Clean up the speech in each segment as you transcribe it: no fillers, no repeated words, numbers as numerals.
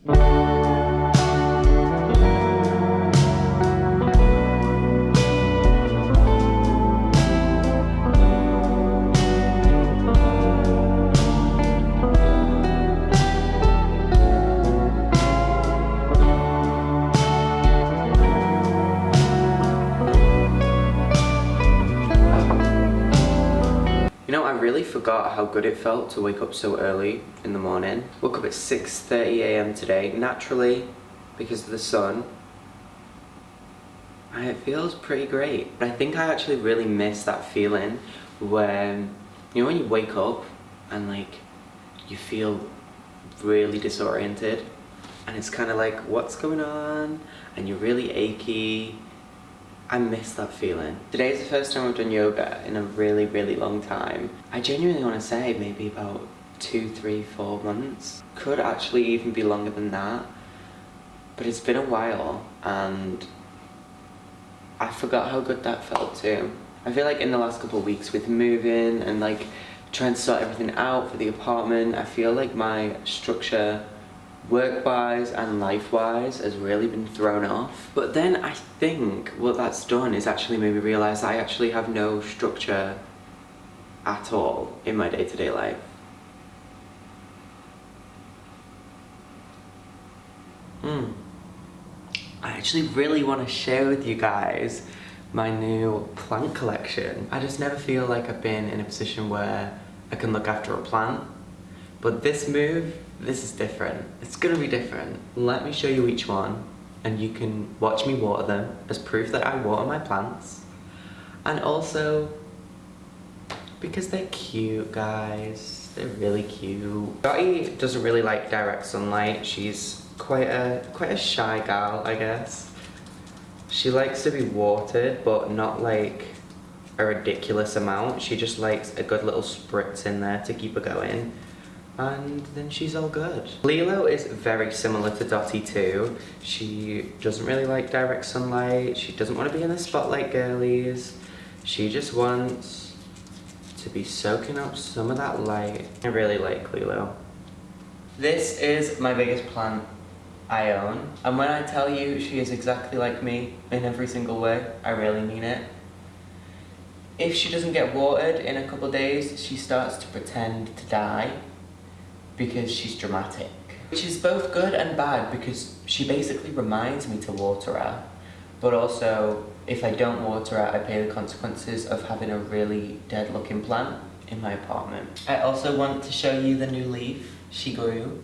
You know, I really forgot how good it felt to wake up so early in the morning. Woke up at 6:30 a.m. today, naturally, because of the sun. And it feels pretty great. But I think I actually really miss that feeling when, you know, when you wake up and like, you feel really disoriented. And it's kind of like, what's going on? And you're really achy. I miss that feeling. Today is the first time I've done yoga in a really, really long time. I genuinely want to say maybe about 2, 3, 4 months. Could actually even be longer than that. But it's been a while and I forgot how good that felt too. I feel like in the last couple of weeks with moving and like trying to sort everything out for the apartment, I feel like my structure work-wise and life-wise has really been thrown off. But then I think what that's done is actually made me realise I actually have no structure at all in my day-to-day life. I actually really want to share with you guys my new plant collection. I just never feel like I've been in a position where I can look after a plant. But this move, this is different. It's gonna be different. Let me show you each one and you can watch me water them as proof that I water my plants. And also, because they're cute, guys. They're really cute. Dottie doesn't really like direct sunlight. She's quite a shy gal, I guess. She likes to be watered, but not like a ridiculous amount. She just likes a good little spritz in there to keep her going. And then she's all good. Lilo is very similar to Dottie too. She doesn't really like direct sunlight. She doesn't want to be in the spotlight girlies. She just wants to be soaking up some of that light. I really like Lilo. This is my biggest plant I own. And when I tell you she is exactly like me in every single way, I really mean it. If she doesn't get watered in a couple days, she starts to pretend to die. Because she's dramatic. Which is both good and bad because she basically reminds me to water her. But also, if I don't water her, I pay the consequences of having a really dead looking plant in my apartment. I also want to show you the new leaf she grew.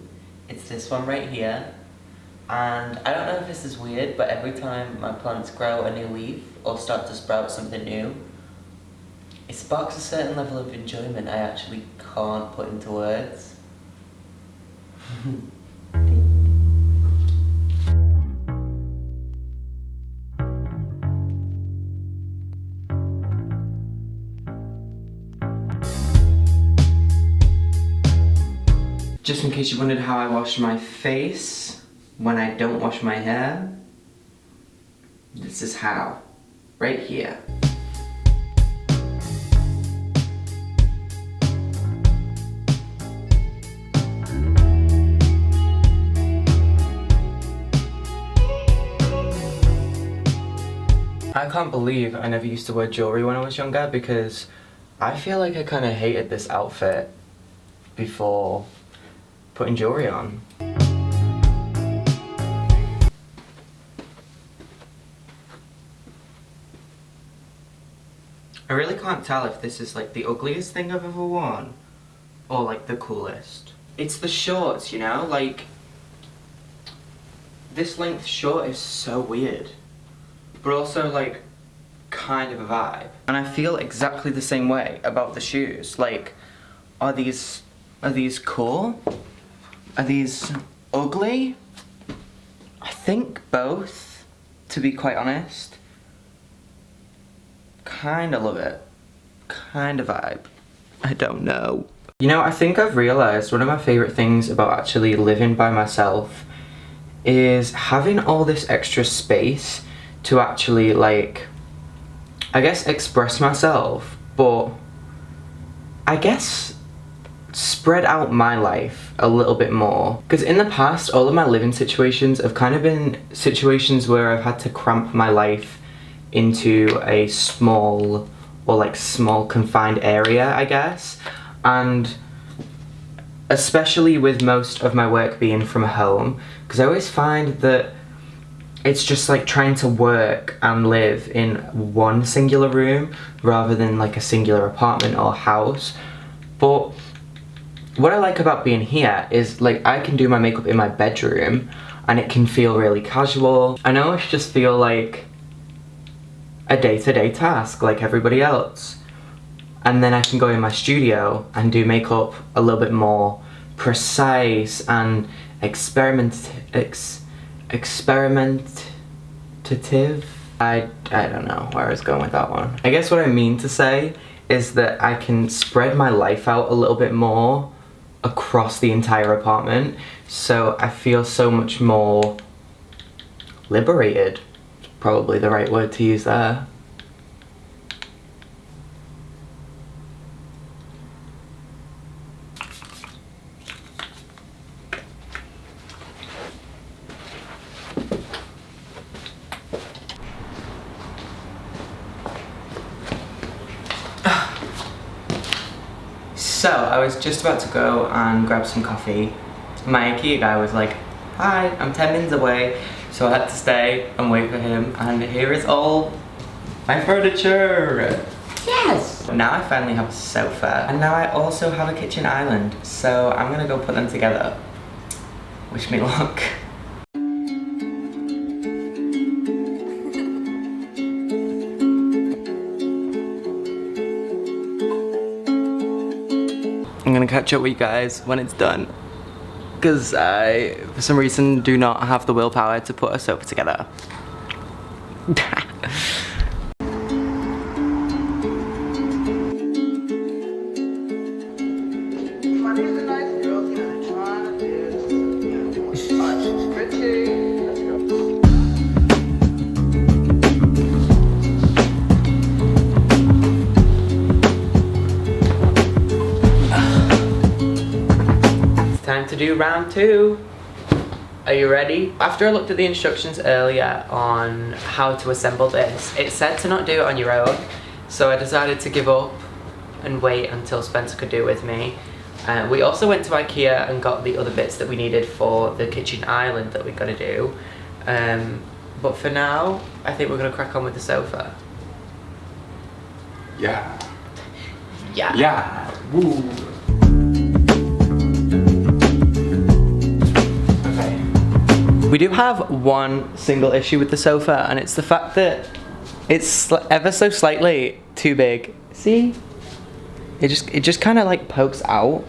It's this one right here. And I don't know if this is weird, but every time my plants grow a new leaf or start to sprout something new, it sparks a certain level of enjoyment I actually can't put into words. Just in case you wondered how I wash my face when I don't wash my hair, this is how, right here. I can't believe I never used to wear jewelry when I was younger because I feel like I kind of hated this outfit before putting jewelry on. I really can't tell if this is like the ugliest thing I've ever worn or like the coolest. It's the shorts, you know, like this length short is so weird. But also like kind of a vibe. And I feel exactly the same way about the shoes. Like, are these cool? Are these ugly? I think both, to be quite honest. Kinda love it. Kinda vibe. I don't know. You know, I think I've realised one of my favourite things about actually living by myself is having all this extra space to actually, like, I guess express myself, but I guess spread out my life a little bit more. Because in the past, all of my living situations have kind of been situations where I've had to cramp my life into a small confined area, I guess. And especially with most of my work being from home, because I always find that it's just like trying to work and live in one singular room rather than like a singular apartment or house. But what I like about being here is like I can do my makeup in my bedroom and it can feel really casual. I know it's just feel like a day-to-day task like everybody else. And then I can go in my studio and do makeup a little bit more precise and experimentative. I don't know where I was going with that one. I guess what I mean to say is that I can spread my life out a little bit more across the entire apartment, so I feel so much more liberated. Probably the right word to use there. So, I was just about to go and grab some coffee. My IKEA guy was like, "Hi, I'm 10 minutes away." So I had to stay and wait for him, and here is all my furniture. Yes! Now I finally have a sofa, and now I also have a kitchen island. So I'm gonna go put them together. Wish me luck. I'm gonna catch up with you guys when it's done, because I, for some reason, do not have the willpower to put a sofa together. Time to do round 2. Are you ready? After I looked at the instructions earlier on how to assemble this, it said to not do it on your own, so I decided to give up and wait until Spencer could do it with me. We also went to IKEA and got the other bits that we needed for the kitchen island that we're gonna do. But for now, I think we're gonna crack on with the sofa. Yeah. Yeah. Yeah. Woo. We do have one single issue with the sofa, and it's the fact that it's ever so slightly too big. See? It just kind of like pokes out.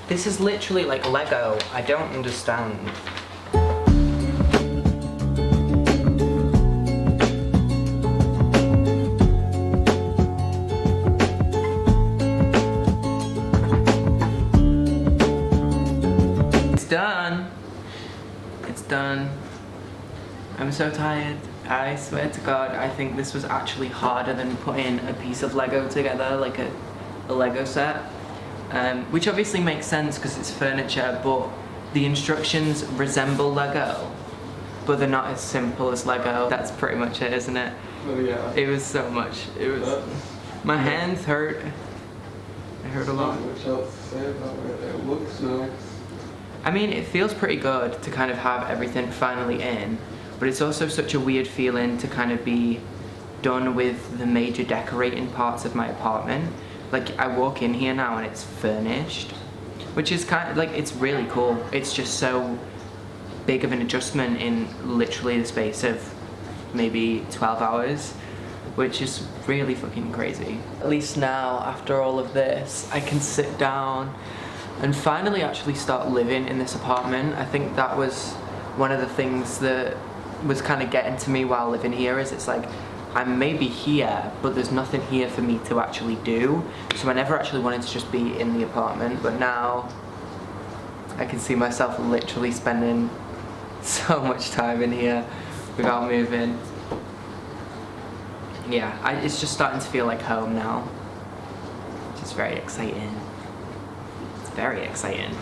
This is literally like Lego. I don't understand. It's done. I'm so tired. I swear to God, I think this was actually harder than putting a piece of Lego together, like a Lego set. Which obviously makes sense because it's furniture, but the instructions resemble Lego, but they're not as simple as Lego. That's pretty much it, isn't it? Oh, yeah. It was so much. It was. My hands hurt. It hurt a lot. Much else to say about it. It looks nice. I mean, it feels pretty good to kind of have everything finally in, but it's also such a weird feeling to kind of be done with the major decorating parts of my apartment. Like, I walk in here now and it's furnished, which is kind of like, it's really cool. It's just so big of an adjustment in literally the space of maybe 12 hours, which is really fucking crazy. At least now, after all of this, I can sit down and finally actually start living in this apartment. I think that was one of the things that was kind of getting to me while living here, is it's like, I'm maybe here, but there's nothing here for me to actually do. So I never actually wanted to just be in the apartment, but now I can see myself literally spending so much time in here. without moving. Yeah, it's just starting to feel like home now. Which is very exciting. It's very exciting.